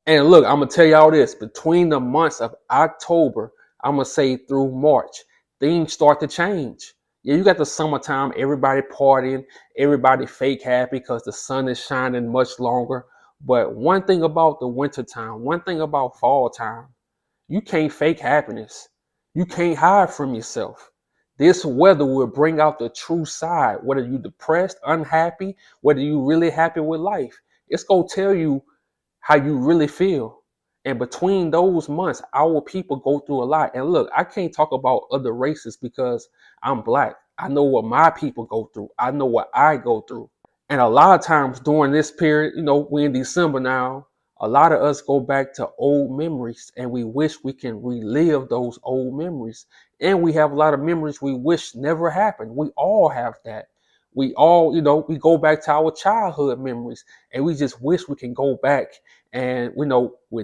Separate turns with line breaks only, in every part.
And look, I'm gonna tell y'all this: between the months of October, I'm gonna say through March, things start to change. Yeah, you got the summertime, everybody partying, everybody fake happy because the sun is shining much longer. But one thing about the wintertime, one thing about fall time, you can't fake happiness. You can't hide from yourself. This weather will bring out the true side, whether you depressed, unhappy, whether you really happy with life. It's gonna tell you how you really feel. And between those months, our people go through a lot. And look, I can't talk about other races because I'm black. I know what my people go through. I know what I go through. And a lot of times during this period, we're in December now, a lot of us go back to old memories and we wish we can relive those old memories. And we have a lot of memories we wish never happened. We all have that. We all, we go back to our childhood memories and we just wish we can go back and, with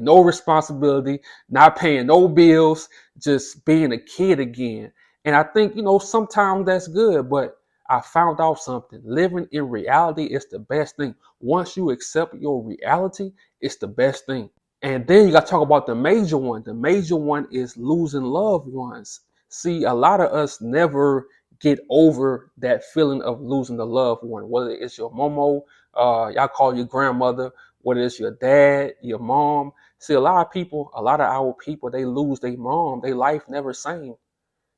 no responsibility, not paying no bills, just being a kid again. And I think, sometimes that's good, but I found out something. Living in reality is the best thing. Once you accept your reality, it's the best thing. And then you got to talk about the major one. The major one is losing loved ones. See, a lot of us never get over that feeling of losing a loved one, whether it's your momo, y'all call your grandmother, whether it's your dad, your mom. See, a lot of our people, they lose their mom. Their life never same.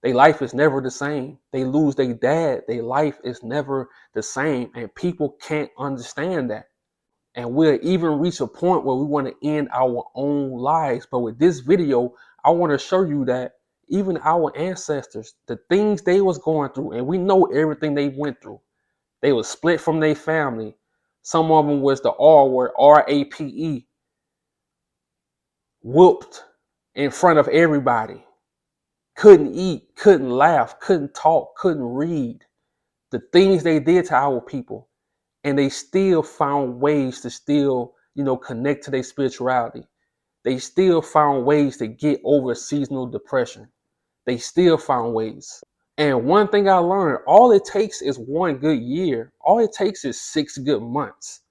Their life is never the same. They lose their dad. Their life is never the same. And people can't understand that. And we'll even reach a point where we want to end our own lives. But with this video, I want to show you that even our ancestors, the things they was going through, and we know everything they went through. They were split from their family. Some of them was the R word, RAPE, whooped in front of everybody. Couldn't eat, couldn't laugh, couldn't talk, couldn't read. The things they did to our people. And they still found ways to still, connect to their spirituality. They still found ways to get over seasonal depression. They still found ways. And one thing I learned, all it takes is one good year. All it takes is 6 good months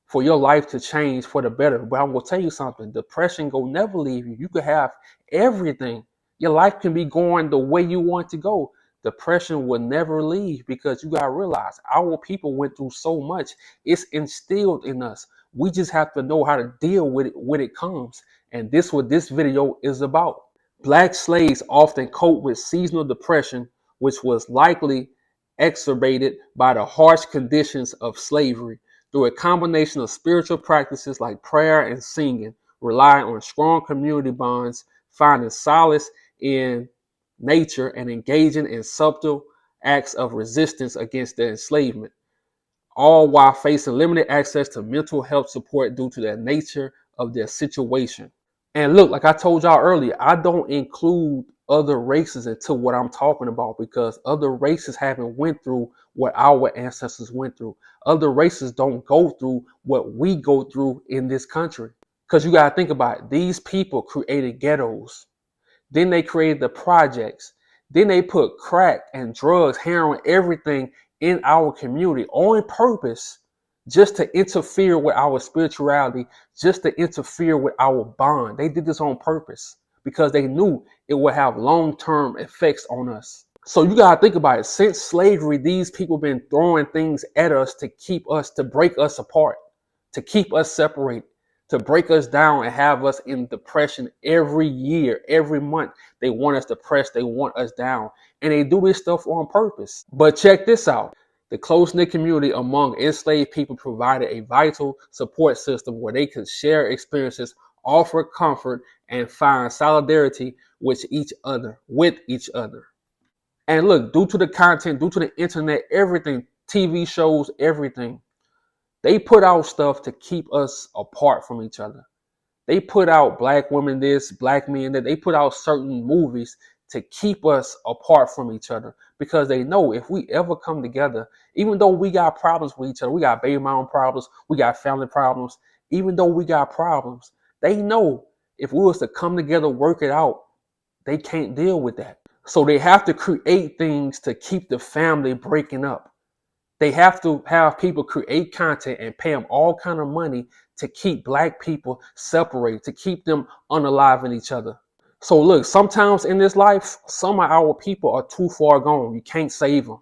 for your life to change for the better. But I'm gonna tell you something, depression will never leave you. You could have everything. Your life can be going the way you want to go. Depression will never leave because you gotta realize our people went through so much. It's instilled in us. We just have to know how to deal with it when it comes. And this what this video is about. Black slaves often cope with seasonal depression, which was likely exacerbated by the harsh conditions of slavery through a combination of spiritual practices like prayer and singing, relying on strong community bonds, finding solace in nature, and engaging in subtle acts of resistance against their enslavement, all while facing limited access to mental health support due to the nature of their situation. And look, like I told y'all earlier, I don't include other races into what I'm talking about because other races haven't went through what our ancestors went through. Other races don't go through what we go through in this country. Because you got to think about it. These people created ghettos. Then they created the projects. Then they put crack and drugs, heroin, everything in our community on purpose just to interfere with our spirituality, just to interfere with our bond. They did this on purpose because they knew it would have long-term effects on us. So you got to think about it. Since slavery, these people been throwing things at us to keep us, to break us apart, to keep us separated, to break us down and have us in depression every year, every month. They want us depressed. They want us down. And they do this stuff on purpose. But check this out. The close-knit community among enslaved people provided a vital support system where they could share experiences, offer comfort, and find solidarity with each other. And look, due to the content, due to the internet, everything, TV shows, everything, they put out stuff to keep us apart from each other. They put out black women this, black men that. They put out certain movies to keep us apart from each other because they know if we ever come together, even though we got problems with each other, we got baby mom problems, we got family problems, even though we got problems, they know if we was to come together, work it out, they can't deal with that. So they have to create things to keep the family breaking up. They have to have people create content and pay them all kind of money to keep black people separated, to keep them unaliving each other. So look, sometimes in this life, some of our people are too far gone. You can't save them.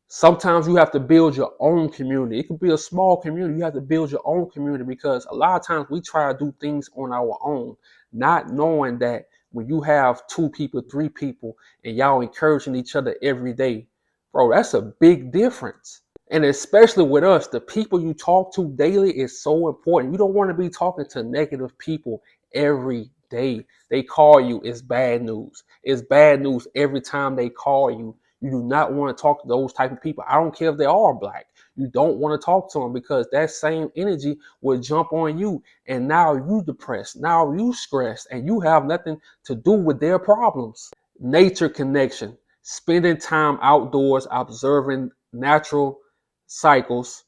Sometimes you have to build your own community. It could be a small community. You have to build your own community because a lot of times we try to do things on our own, not knowing that when you have two people, three people, and y'all encouraging each other every day, bro, that's a big difference. And especially with us, the people you talk to daily is so important. You don't want to be talking to negative people every day. They call you, it's bad news. It's bad news every time they call you. You do not want to talk to those type of people. I don't care if they are black. You don't want to talk to them because that same energy will jump on you. And now you depressed. Now you stressed and you have nothing to do with their problems. Nature connection, spending time outdoors, observing natural cycles,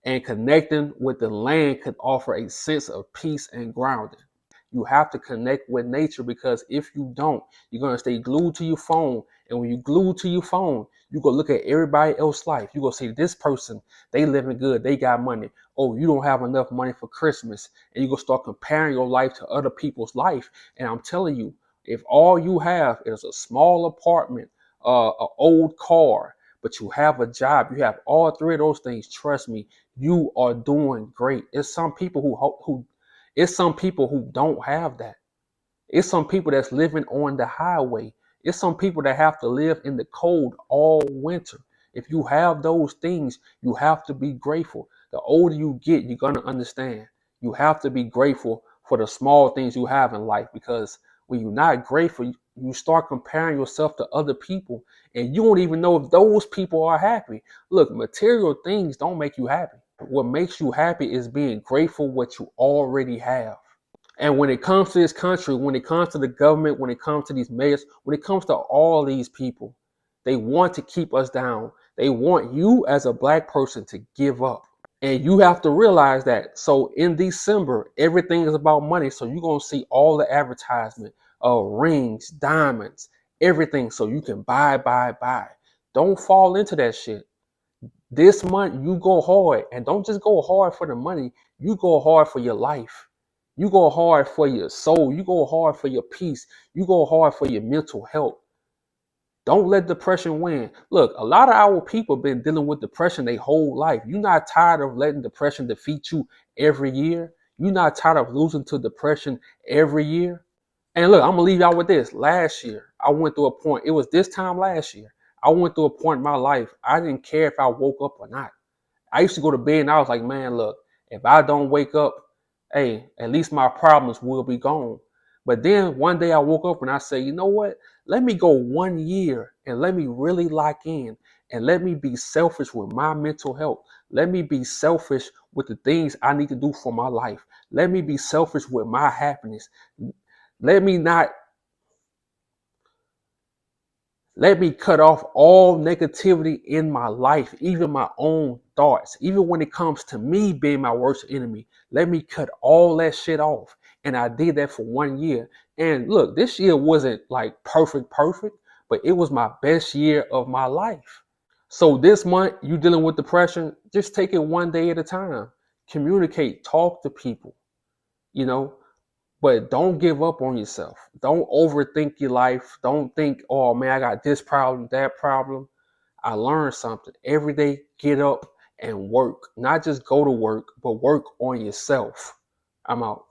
and connecting with the land could offer a sense of peace and grounding. You have to connect with nature because if you don't, you're going to stay glued to your phone. And when you glued to your phone, you go look at everybody else's life. You go see this person, they living good, they got money. Oh, you don't have enough money for Christmas. And you go start comparing your life to other people's life. And I'm telling you, if all you have is a small apartment, an old car, but you have a job, you have all three of those things, trust me, you are doing great. It's some people who it's some people who don't have that. It's some people that's living on the highway. It's some people that have to live in the cold all winter. If you have those things, you have to be grateful. The older you get, you're going to understand. You have to be grateful for the small things you have in life because when you're not grateful, you start comparing yourself to other people and you don't even know if those people are happy. Look, material things don't make you happy. What makes you happy is being grateful what you already have. And when it comes to this country, when it comes to the government, when it comes to these mayors, when it comes to all these people, they want to keep us down. They want you as a black person to give up. And you have to realize that. So in December, everything is about money. So you're going to see all the advertisement of rings, diamonds, everything. So you can buy, buy, buy. Don't fall into that shit. This month, you go hard. And don't just go hard for the money. You go hard for your life. You go hard for your soul. You go hard for your peace. You go hard for your mental health. Don't let depression win. Look, a lot of our people have been dealing with depression their whole life. You're not tired of letting depression defeat you every year. You're not tired of losing to depression every year. And look, I'm gonna leave y'all with this. Last year, I went through a point. It was this time last year. I went through a point in my life. I didn't care if I woke up or not. I used to go to bed and I was like, man, look, if I don't wake up, hey, at least my problems will be gone. But then one day I woke up and I said, you know what? Let me go 1 year and let me really lock in and let me be selfish with my mental health. Let me be selfish with the things I need to do for my life. Let me be selfish with my happiness. Let me not Let me cut off all negativity in my life, even my own thoughts. Even when it comes to me being my worst enemy, let me cut all that shit off. And I did that for 1 year. And look, this year wasn't like perfect, but it was my best year of my life. So this month, you dealing with depression, just take it one day at a time. Communicate, talk to people, you know, but don't give up on yourself. Don't overthink your life. Don't think, oh man, I got this problem, that problem. I learned something. Every day, get up and work. Not just go to work, but work on yourself. I'm out.